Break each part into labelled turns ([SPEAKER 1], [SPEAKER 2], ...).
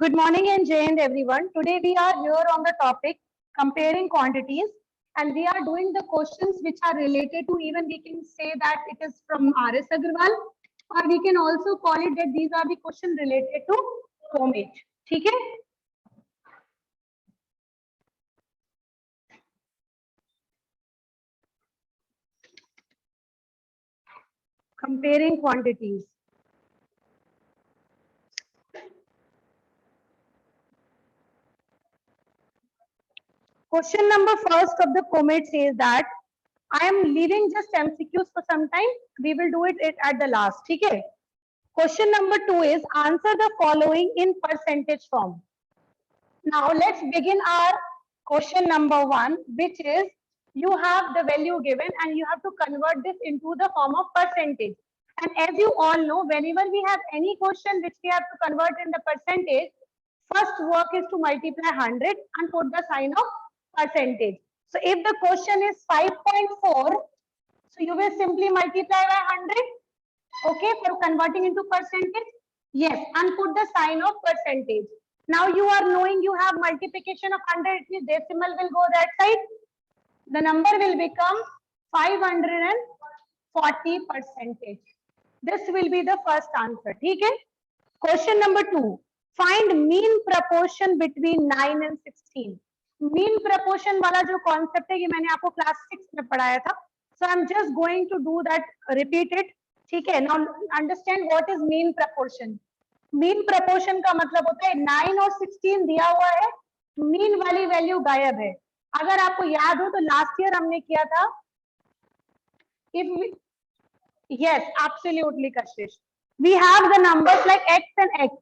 [SPEAKER 1] Good morning and Jai Hind everyone. Today we are here on the topic comparing quantities, and we are doing the questions which are related to, even we can say that it is from R.S. Agarwal, or we can also call it that these are the questions related to homage. ठीक है? Comparing quantities. Question number first of the comment says that I am leaving just MCQs for some time. We will do it at the last. ठीक है? Question number 2 is answer the following in percentage form. Now let's begin our question number 1, which is you have the value given and you have to convert this into the form of percentage. And as you all know, whenever we have any question which we have to convert in the percentage, first work is to multiply 100 and put the sign of percentage. So if the question is 5.4, so you will simply multiply by 100, okay, for converting into percentage. Yes, and put the sign of percentage. Now you are knowing you have multiplication of 100, the decimal will go that side. The number will become 540 percentage. This will be the first answer. ठीक है? Question number 2. Find mean proportion between 9 and 16. Mean proportion वाला जो concept है ये मैंने आपको class 6 में पढ़ाया था. So I'm just going to do that, repeat it. ठीक है? Now understand what is mean proportion. Mean proportion का मतलब होता है 9 और 16 दिया हुआ है, मीन वाली वैल्यू गायब है. अगर आपको याद हो तो लास्ट ईयर हमने किया था, if yes absolutely Kashish, we have the numbers like x and x.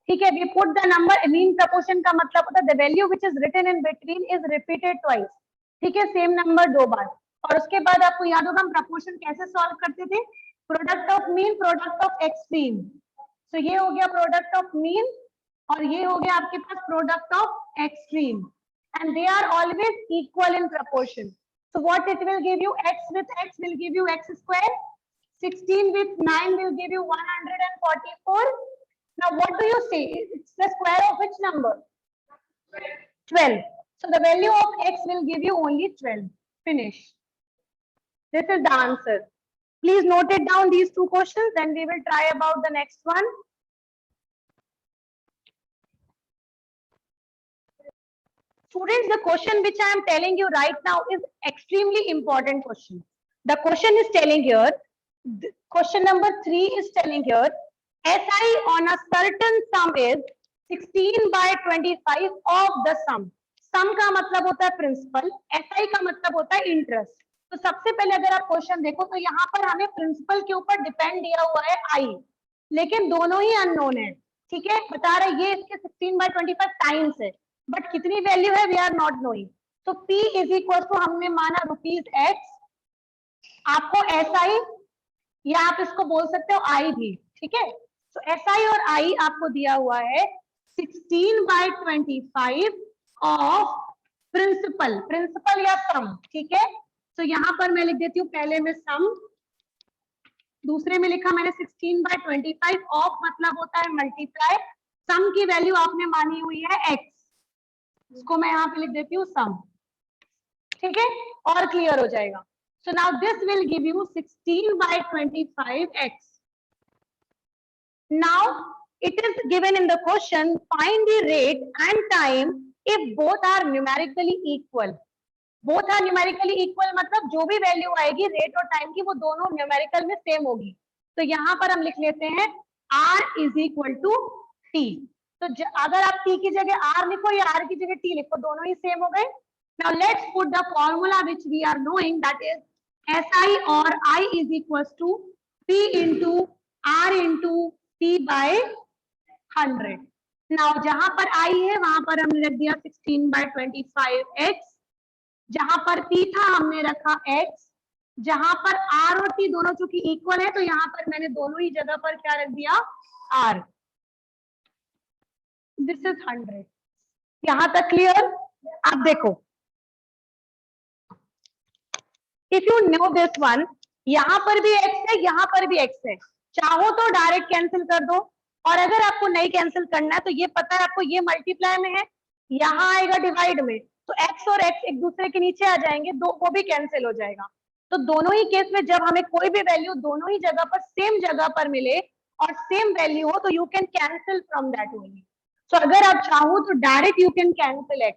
[SPEAKER 1] ठीक है, we put the number. Mean proportion का मतलब होता है the value which is written in between is repeated twice. ठीक है, सेम नंबर दो बार. और उसके बाद आपको याद होगा हम प्रपोर्शन कैसे सॉल्व करते थे, product of mean product of extreme. तो ये हो गया प्रोडक्ट ऑफ मीन और ये हो गया आपके पास product of extreme, and they are always equal in proportion. So what it will give you, x with x will give you x square, 16 with 9 will give you 144. Now what do you say, it's the square of which number, 12. So the value of x will give you only 12. Finish. This is the answer. Please note it down, these two questions, then we will try about the next one. Students, the question which I am telling you right now is extremely important question. The question is telling here, question number 3 is telling here, SI on a certain sum is 16/25 of the sum. Sum का मतलब होता है principal, SI का मतलब होता है interest. तो सबसे पहले अगर आप क्वेश्चन देखो तो यहाँ पर हमें प्रिंसिपल के ऊपर डिपेंड दिया हुआ है I, लेकिन दोनों ही अननोन है. ठीक है, बता रहे ये इसके 16/25 टाइम्स है, बट कितनी वैल्यू है वी आर नॉट नोइंग. तो P इज इक्वल टू हमने माना ₹x, आपको SI या आप इसको बोल सकते हो I भी. ठीक है, तो SI और I आपको दिया हुआ है 16/25 ऑफ प्रिंसिपल, प्रिंसिपल या सम. ठीक है, तो यहाँ पर मैं लिख देती हूँ पहले में सम, दूसरे में लिखा मैंने 16/25 ऑफ मतलब होता है मल्टीप्लाई, सम की वैल्यू आपने मानी हुई है x, इसको मैं यहाँ पे लिख देती हूँ सम. ठीक है, और क्लियर हो जाएगा. So now this will give you 16/25x. Now it is given in the question, find the rate and time if both are numerically equal. Both are numerically equal मतलब जो भी वैल्यू आएगी रेट और time की वो दोनों numerical में same होगी. तो यहाँ पर हम लिख लेते हैं R is equal to T. तो अगर आप T की जगह R लिखो या R की जगह T लिखो, दोनों ही सेम हो गए. Now let's put the formula which we are knowing, that is SI और I is equal to P into R into T by 100. Now जहां पर I है वहां पर हमने रख दिया 16/25x, जहां पर P था हमने रखा x, जहां पर R और T दोनों चूंकि इक्वल है तो यहाँ पर मैंने दोनों ही जगह पर क्या रख दिया, R. This is 100. यहां तक क्लियर. अब देखो, if you know this one, यहाँ पर भी x है यहाँ पर भी x है, चाहो तो डायरेक्ट कैंसिल कर दो, और अगर आपको नहीं कैंसिल करना है तो ये पता है आपको, ये मल्टीप्लाई में है, यहाँ आएगा डिवाइड में, तो x और x एक दूसरे के नीचे आ जाएंगे, दो वो भी कैंसिल हो जाएगा। तो दोनों ही केस में जब हमें कोई भी वैल्यू दोनों ही जगह पर सेम जगह पर मिले और सेम वैल्यू हो, तो you can cancel from that only. तो अगर आप चाहो तो direct you can cancel x,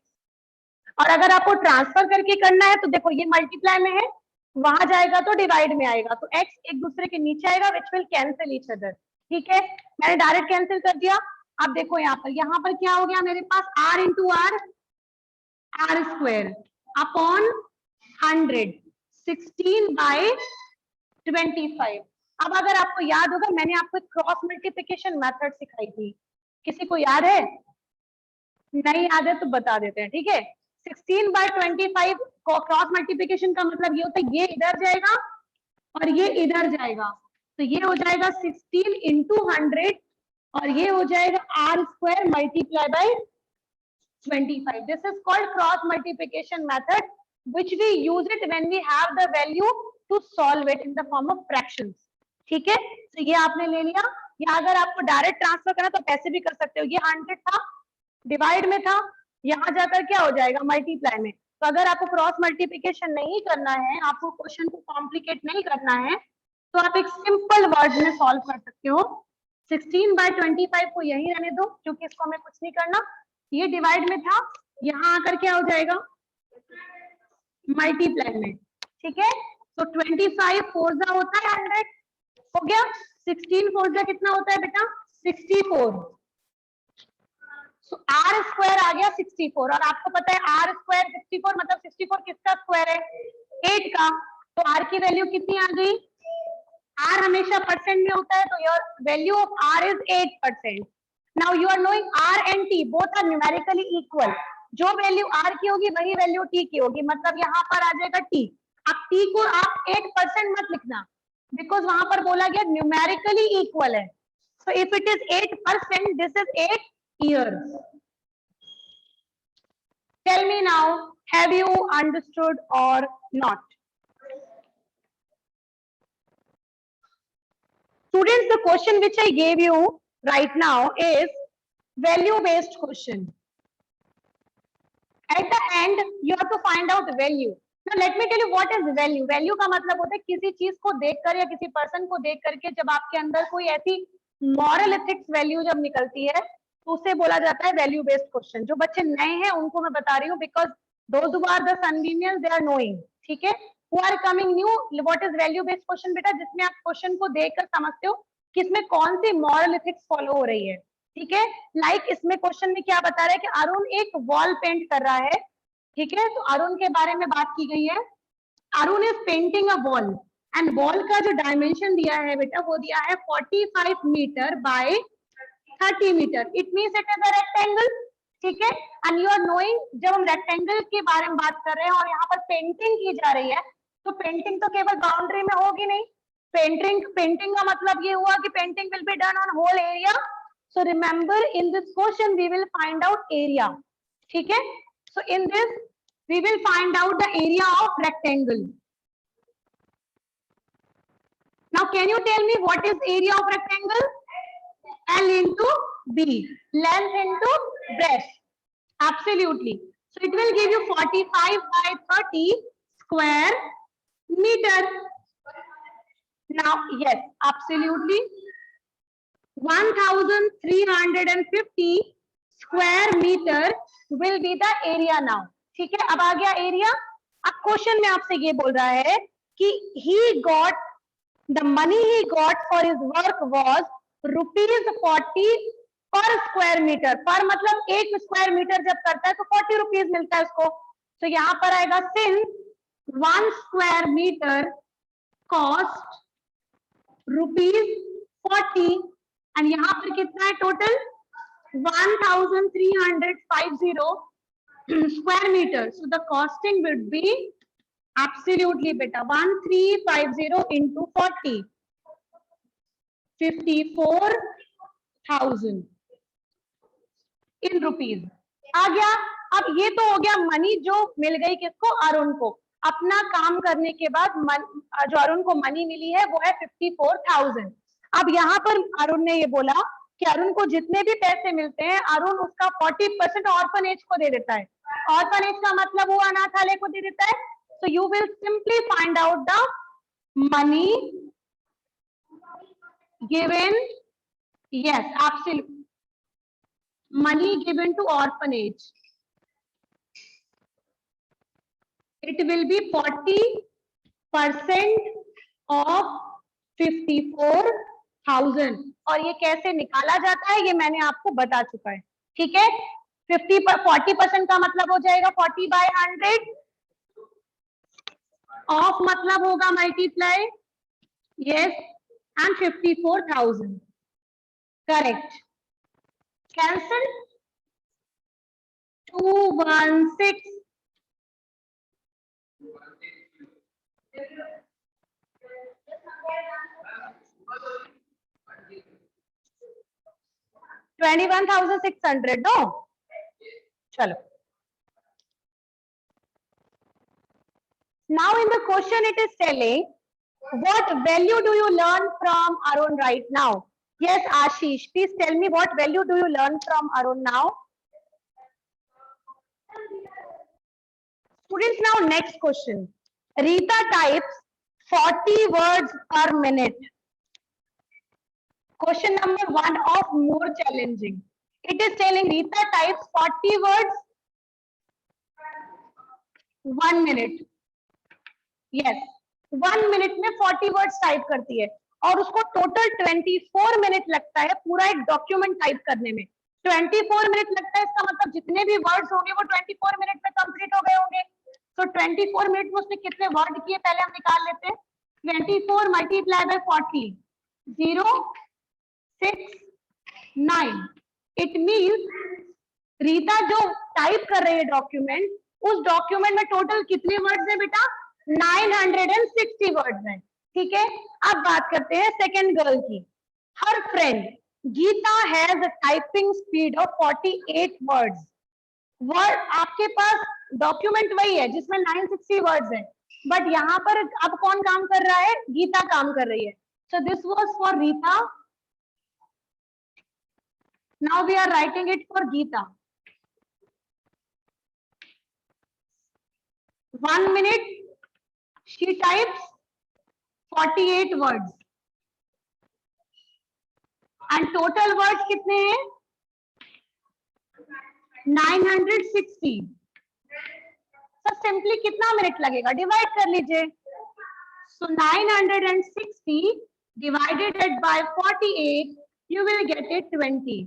[SPEAKER 1] और अगर आपको ट्रांसफर करके करना है तो देखो ये मल्टीप्लाई में है, वहां जाएगा तो डिवाइड में आएगा, तो x एक दूसरे के नीचे आएगा, which will cancel each other. ठीक है, मैंने डायरेक्ट कैंसिल कर दिया। अब देखो यहाँ पर क्या हो गया मेरे पास, r into r, r square upon 100, 16/25। अब अगर आपको याद होगा, मैंने आपको क्रॉस मल्टीप्लिकेशन मेथड सिखाई थी, किसी को याद है? नहीं याद है तो बता देते हैं, ठीक है। 16/25 क्रॉस मल्टीप्लिकेशन का मतलब ये होता है, ये इधर जाएगा और ये इधर जाएगा, तो ये हो जाएगा 16 इंटू 100, और ये हो जाएगा r square multiply by 25. This is called cross multiplication method, which we use it when we have the value to solve it in the form of fractions. ठीक है, तो ये आपने ले लिया। या अगर आपको डायरेक्ट ट्रांसफर करना तो पैसे भी कर सकते हो, ये 100 था, डिवाइड में था, यहाँ जाकर क्या हो जाएगा मल्टीप्लाई में। तो अगर आपको क्रॉस मल्टीप्लिकेशन नहीं करना है, आपको क्वेश्चन को कॉम्प्लिकेट नहीं करना है, तो आप एक सिंपल वर्ड में सॉल्व कर सकते हो। 16/25 को यही रहने दो, क्योंकि इसको हमें कुछ नहीं करना, ये डिवाइड में था, यहाँ आकर क्या हो जाएगा मल्टीप्लाई में। ठीक है, तो 25 फोर होता है 100, हो गया। 16 फोर कितना होता है बेटा 64, तो आर स्क्वायर आ गया 64, और आपको पता है आर स्क्वायर 64 मतलब 64 किसका स्क्वायर है 8 का, तो आर की वैल्यू कितनी आ गई, आर हमेशा परसेंट में होता है, तो your value of r is 8%। Now you are knowing r and t both are numerically equal, जो वैल्यू आर की होगी वही वैल्यू टी की होगी, मतलब यहाँ पर आ जाएगा टी। अब टी को आप 8% मत लिखना, बिकॉज वहां पर बोला गया न्यूमेरिकली इक्वल है, so if it is 8%, this is 8 years. Tell me now, have you understood or not? Students, the question which I gave you right now is value based question. At the end you have to find out value. Now let me tell you what is value. Value का मतलब होता है किसी चीज को देखकर या किसी पर्सन को देख करके जब आपके अंदर कोई ऐसी मॉरल एथिक्स वैल्यू जब निकलती है, तो उसे बोला जाता है वैल्यू बेस्ड क्वेश्चन। जो बच्चे नए हैं उनको मैं बता रही हूँ, because those who are the Sunbeanians they are knowing, ठीक है। Who are coming new, what is value based question बेटा, जिसमें आप क्वेश्चन को देखकर समझते हो कि इसमें कौन सी मॉरल एथिक्स फॉलो हो रही है, ठीक है। लाइक इसमें क्वेश्चन में क्या बता रहा है कि अरुण एक वॉल पेंट कर रहा है, ठीक है, तो अरुण के बारे में बात की गई है। Arun is painting a wall, and wall का जो डायमेंशन दिया है बेटा वो दिया है 45 metre by 30 metre, it means it is a rectangle, ठीक है। एंड यू आर नोइंग, जब हम रेक्टेंगल के बारे में बात कर रहे हैं और यहाँ पर पेंटिंग की जा रही है, तो पेंटिंग तो केवल बाउंड्री में होगी नहीं, पेंटिंग का मतलब ये हुआ कि painting will be done on whole area. So remember in this question we will find out area, ठीक है। So in this we will find out the area of rectangle. Now can you tell me what is area of rectangle? L into B, length into breadth. Absolutely. So it will give you 45 by 30 square meter. Now yes, absolutely, 1350 square meter will be the area now. ठीक है, अब आ गया area. अब question में आपसे ये बोल रहा है कि he got the money he got for his work was ₹40 पर स्क्वायर मीटर, पर मतलब एक स्क्वायर मीटर जब करता है तो 40 रुपीज मिलता है उसको। तो यहाँ पर आएगा since 1 square metre cost ₹40, and यहाँ पर कितना है total 1350 square meter. So the costing would be absolutely beta 1350 into 40, 54,000 in rupees आ गया। अब ये तो हो गया मनी जो मिल गई किसको, अरुण को। अपना काम करने के बाद जो अरुण को मनी मिली है वो है 54,000। अब यहाँ पर अरुण ने ये बोला कि अरुण को जितने भी पैसे मिलते हैं अरुण उसका 40% ऑर्फनेज को दे देता है। ऑर्फनेज का मतलब वो अनाथालय को दे देता है। So you will simply find out the money given, yes, absolutely, money given to orphanage. It will be 40% of 54,000। और ये कैसे निकाला जाता है ये मैंने आपको बता चुका है, ठीक है। 40% का मतलब हो जाएगा 40/100, ऑफ मतलब होगा multiply, yes, and 54,000, correct. Cancel 216 21,600, no चलो। Now in the question it is telling what value do you learn from Arun right now? Yes, Ashish, please tell me what value do you learn from Arun now? Students, now next question. Rita types 40 words per minute. Question number 1 of more challenging. It is telling Rita types 40 words 1 minute. Yes, 1 minute में 40 words type करती है और उसको total 24 minute लगता है पूरा एक document type करने में। 24 मिनट लगता है, इसका मतलब जितने भी वर्ड्स होंगे वो 24 मिनट में कंप्लीट हो गए होंगे। तो 24 मिनट में उसने कितने वर्ड किए पहले हम निकाल लेते हैं। 24 multiply bye 40, 0 6 9। It means Rita जो टाइप कर रही है डॉक्यूमेंट, उस डॉक्यूमेंट में टोटल कितने वर्ड्स है बेटा? 960 वर्ड्स हैं, ठीक है। अब बात करते हैं सेकंड गर्ल की। Her friend Geeta has a typing speed of 48 words. Word आपके पास डॉक्यूमेंट वही है जिसमें 960 वर्ड्स हैं, बट यहाँ पर अब कौन काम कर रहा है? गीता काम कर रही है। So this was for Rita, now we are writing it for Geeta. 1 minute she types 48 words and total words कितने हैं? 960। तो सिंपली कितना मिनट लगेगा? डिवाइड कर लीजिए। सो 960 divided by 48, you will get it 20.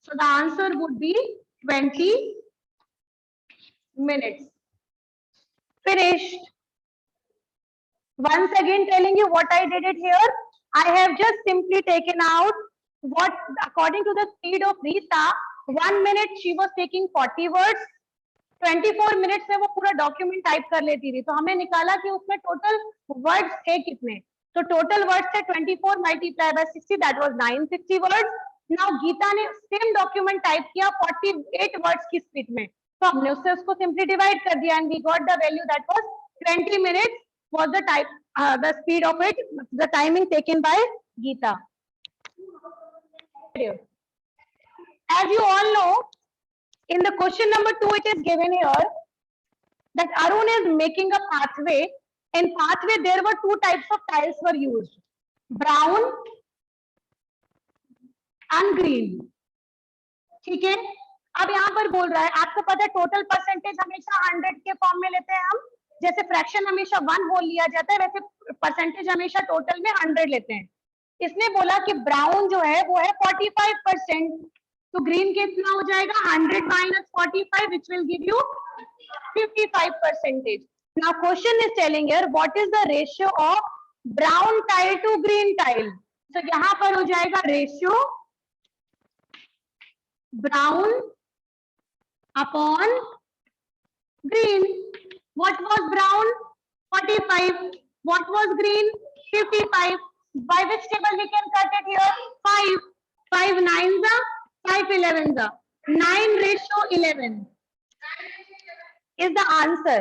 [SPEAKER 1] So the answer would be 20 minutes. Finished. Once again telling you what I did it here. I have just simply taken out what according to the speed of Rita, 1 minute she was taking 40 words, 24 minutes में वो पूरा document type कर लेती थी। तो हमने निकाला कि उसमें टोटल वर्ड्स थे कितने। तो टोटल वर्ड्स थे 24 multiply by 60, that was 960 words. Now Geeta ने सेम डॉक्यूमेंट टाइप किया 48 वर्ड्स की स्पीड में, तो हमने उससे उसको सिंपली डिवाइड कर दिया and we got the value that was 20 minutes was the type the speed of it, the timing taken by Geeta. As you all know, in the question number 2 it is given here that Arun is making a pathway. In pathway there were 2 types of tiles were used, brown and green, ठीक है। अब यहाँ पर बोल रहा है, आपको पता है टोटल परसेंटेज हमेशा 100 के फॉर्म में लेते हैं हम। जैसे फ्रैक्शन हमेशा 1 होल लिया जाता है, वैसे परसेंटेज हमेशा टोटल में 100 लेते हैं। इसने बोला कि ब्राउन जो है वो है 45%, तो ग्रीन कितना हो जाएगा? 100 minus 45 which will give you 55%. Now question is telling here what is the ratio of brown tile to green tile. So यहाँ पर हो जाएगा ratio brown upon green. What was brown? 45. What was green? 55. By which table we can cut it here? 5. 5 9s are 5 11s are 9 ratio 11 is the answer.